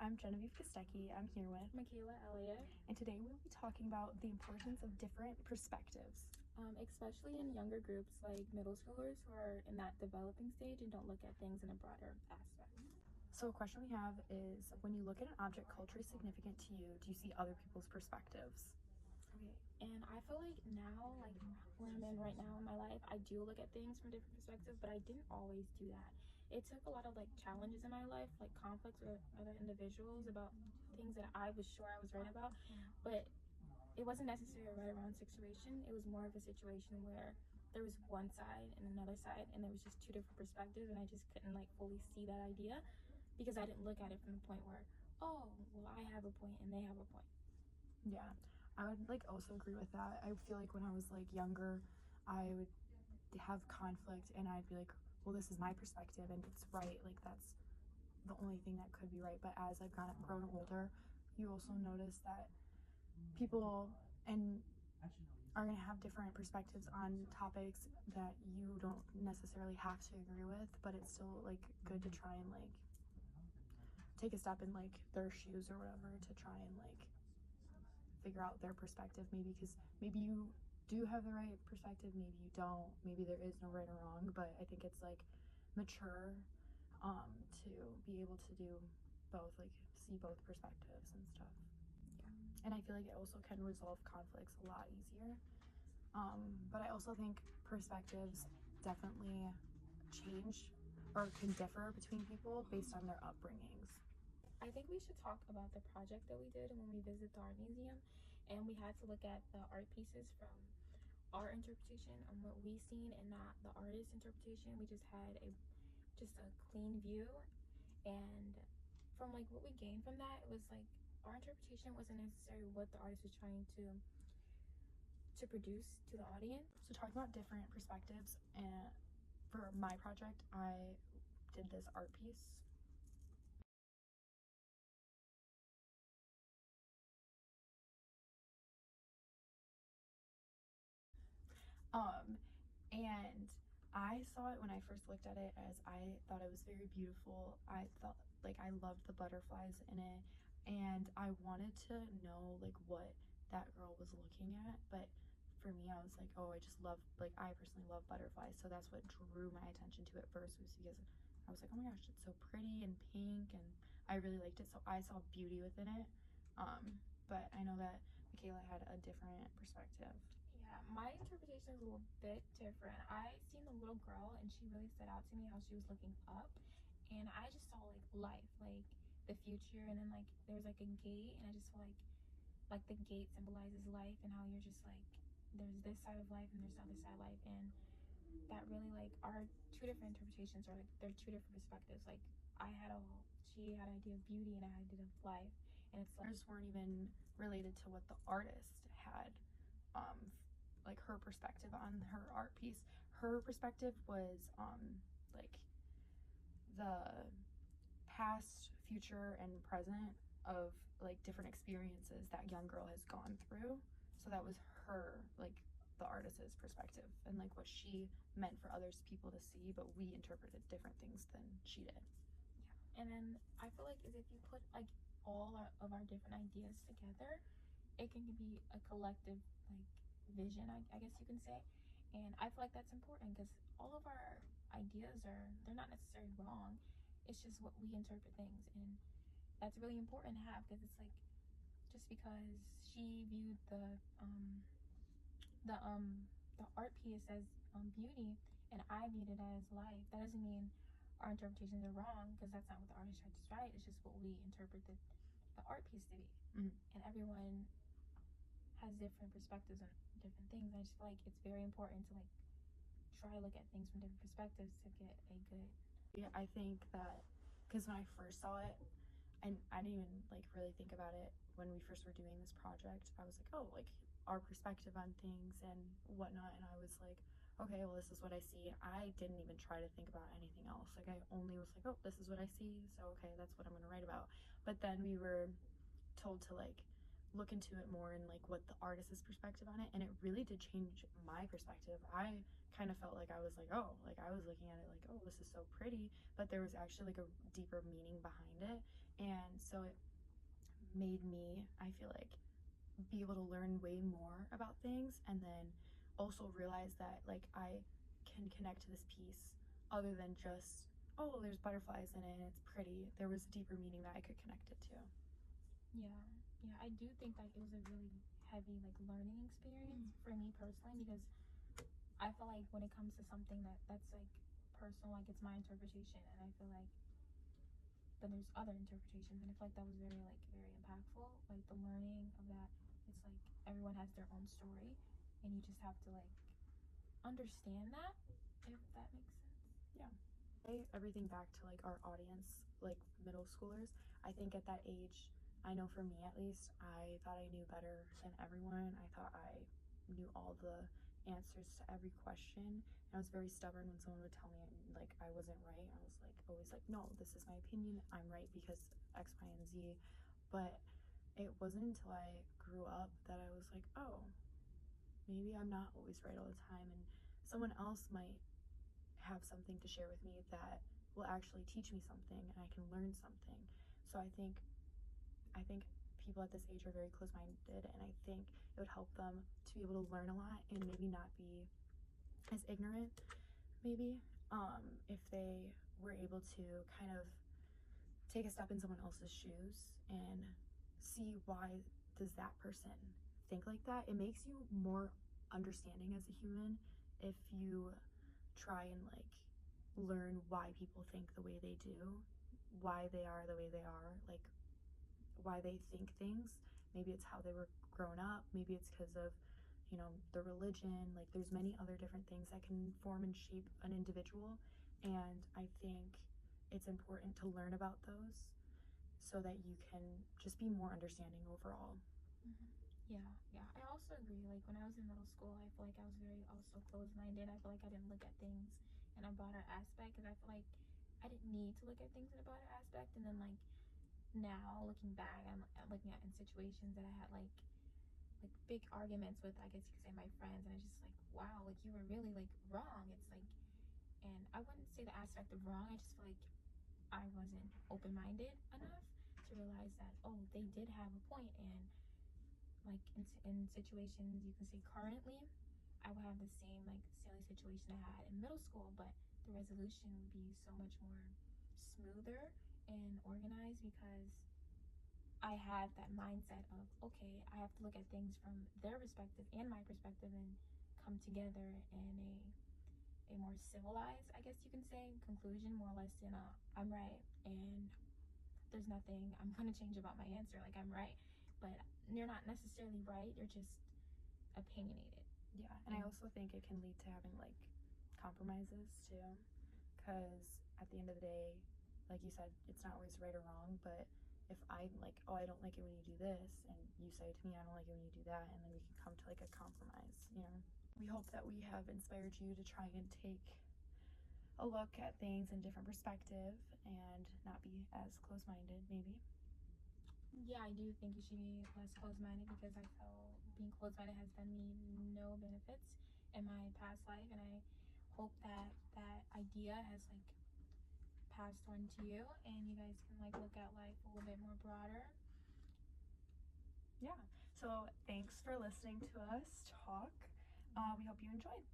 I'm Genevieve Kostecki. I'm here with Michaela Elliott. And today we'll be talking about the importance of different perspectives. Especially in younger groups like middle schoolers who are in that developing stage and don't look at things in a broader aspect. So a question we have is, when you look at an object culturally significant to you, do you see other people's perspectives? Okay, and I feel like now, like where I'm in right now in my life, I do look at things from different perspectives, but I didn't always do that. It took a lot of like challenges in my life, like conflicts with other individuals about things that I was sure I was right about, but it wasn't necessarily a right around situation. It was more of a situation where there was one side and another side, and there was just two different perspectives, and I just couldn't like fully see that idea because I didn't look at it from the point where, oh, well, I have a point and they have a point. Yeah, I would like also agree with that. I feel like when I was like younger, I would have conflict and I'd be like, well, this is my perspective and it's right. Like that's the only thing that could be right. But as I've grown older, you also notice that people and are going to have different perspectives on topics that you don't necessarily have to agree with, but it's still like good to try and like take a step in like their shoes or whatever to try and like figure out their perspective, maybe because maybe you do have the right perspective, maybe you don't, maybe there is no right or wrong, but I think it's like mature to be able to do both, like see both perspectives and stuff. Yeah. And I feel like it also can resolve conflicts a lot easier. But I also think perspectives definitely change or can differ between people based on their upbringings. I think we should talk about the project that we did when we visited the art museum, and we had to look at the art pieces from our interpretation on what we seen and not the artist's interpretation. We just had a clean view, and from like what we gained from that, it was like our interpretation wasn't necessarily what the artist was trying to produce to the audience. So talking about different perspectives, and for my project, I did this art piece. And I saw it when I first looked at it as I thought it was very beautiful. I thought like I loved the butterflies in it, and I wanted to know like what that girl was looking at, but for me I was like, oh, I just love, like I personally love butterflies, so that's what drew my attention to it first, was because I was like, oh my gosh, it's so pretty and pink, and I really liked it, so I saw beauty within it. But I know that Michaela had a different perspective. Yeah, my interpretation is a little bit different. I seen the little girl and she really stood out to me how she was looking up, and I just saw like life, like the future, and then like there was like a gate, and I just felt like the gate symbolizes life and how you're just like there's this side of life and there's the other side of life, and that really like are two different interpretations, or like they're two different perspectives. Like she had an idea of beauty and I had an idea of life, and it's like Ours weren't even related to what the artist had, like her perspective on her art piece. Her perspective was like the past, future, and present of like different experiences that young girl has gone through. So that was her, like the artist's perspective, and like what she meant for others people to see, but we interpreted different things than she did. yeah. And then I feel like is if you put like of our different ideas together, it can be a collective like vision, I guess you can say. And I feel like that's important because all of our ideas they're not necessarily wrong. It's just what we interpret things, and that's really important to have, because it's like just because she viewed the art piece as beauty and I viewed it as life, that doesn't mean our interpretations are wrong, because that's not what the artist tried to write. It's just what we interpret the art piece to be. And everyone has different perspectives on different things. I just feel like it's very important to like try to look at things from different perspectives to get a good. Yeah, I think that because when I first saw it, and I didn't even like really think about it when we first were doing this project. I was like, oh, like our perspective on things and whatnot. And I was like, okay, well, this is what I see. I didn't even try to think about anything else. Like, I only was like, oh, this is what I see. So, okay, that's what I'm going to write about. But then we were told to like look into it more and like what the artist's perspective on it, and it really did change my perspective. I kind of felt like I was like, oh, like I was looking at it like, oh, this is so pretty, but there was actually like a deeper meaning behind it, And so it made me, I feel like, be able to learn way more about things, and then also realize that like I can connect to this piece other than just, oh, there's butterflies in it and it's pretty. There was a deeper meaning that I could connect it to. Yeah, yeah, I do think like it was a really heavy like learning experience for me personally, because I feel like when it comes to something that's like personal, like it's my interpretation, and I feel like then there's other interpretations, and I feel like that was very impactful. Like the learning of that, it's like everyone has their own story, and you just have to like understand that, if that makes sense. Yeah. Everything back to like our audience, like middle schoolers. I think at that age, I know for me at least, I thought I knew better than everyone. I thought I knew all the answers to every question. And I was very stubborn when someone would tell me like I wasn't right. I was like always like, no, this is my opinion. I'm right because X, Y, and Z. But it wasn't until I grew up that I was like, oh, maybe I'm not always right all the time, and someone else might have something to share with me that will actually teach me something and I can learn something. So I think people at this age are very close-minded, and I think it would help them to be able to learn a lot and maybe not be as ignorant, maybe, if they were able to kind of take a step in someone else's shoes and see why does that person think like that. It makes you more understanding as a human if you try and like learn why people think the way they do, why they are the way they are, like why they think things. Maybe it's how they were grown up, maybe it's because of, you know, the religion. Like there's many other different things that can form and shape an individual, and I think it's important to learn about those so that you can just be more understanding overall. Yeah, yeah. I also agree. Like when I was in middle school, I feel like I was very also closed-minded. I feel like I didn't look at things in a broader aspect, because I feel like I didn't need to look at things in a broader aspect. And then like now looking back, I'm looking at in situations that I had like big arguments with, I guess you could say, my friends, and I just like, wow, like you were really like wrong. It's like, and I wouldn't say the aspect of wrong. I just feel like I wasn't open-minded enough to realize that, oh, they did have a point. And like in situations, you can say currently, I would have the same like silly situation I had in middle school, but the resolution would be so much more smoother and organized, because I had that mindset of, okay, I have to look at things from their perspective and my perspective and come together in a more civilized, I guess you can say, conclusion, more or less than a I'm right and there's nothing I'm gonna change about my answer. Like I'm right, but you're not necessarily right. You're just opinionated. Yeah, and I also think it can lead to having like compromises too, because at the end of the day, like you said, it's not always right or wrong. But if I'm like, oh, I don't like it when you do this, and you say to me, I don't like it when you do that, and then we can come to like a compromise, you know. We hope that we have inspired you to try and take a look at things in different perspective and not be as close-minded, maybe. Yeah, I do think you should be less closed-minded, because I feel being closed-minded has done me no benefits in my past life, and I hope that that idea has like passed on to you, and you guys can like look at life a little bit more broader. Yeah. So thanks for listening to us talk. We hope you enjoyed.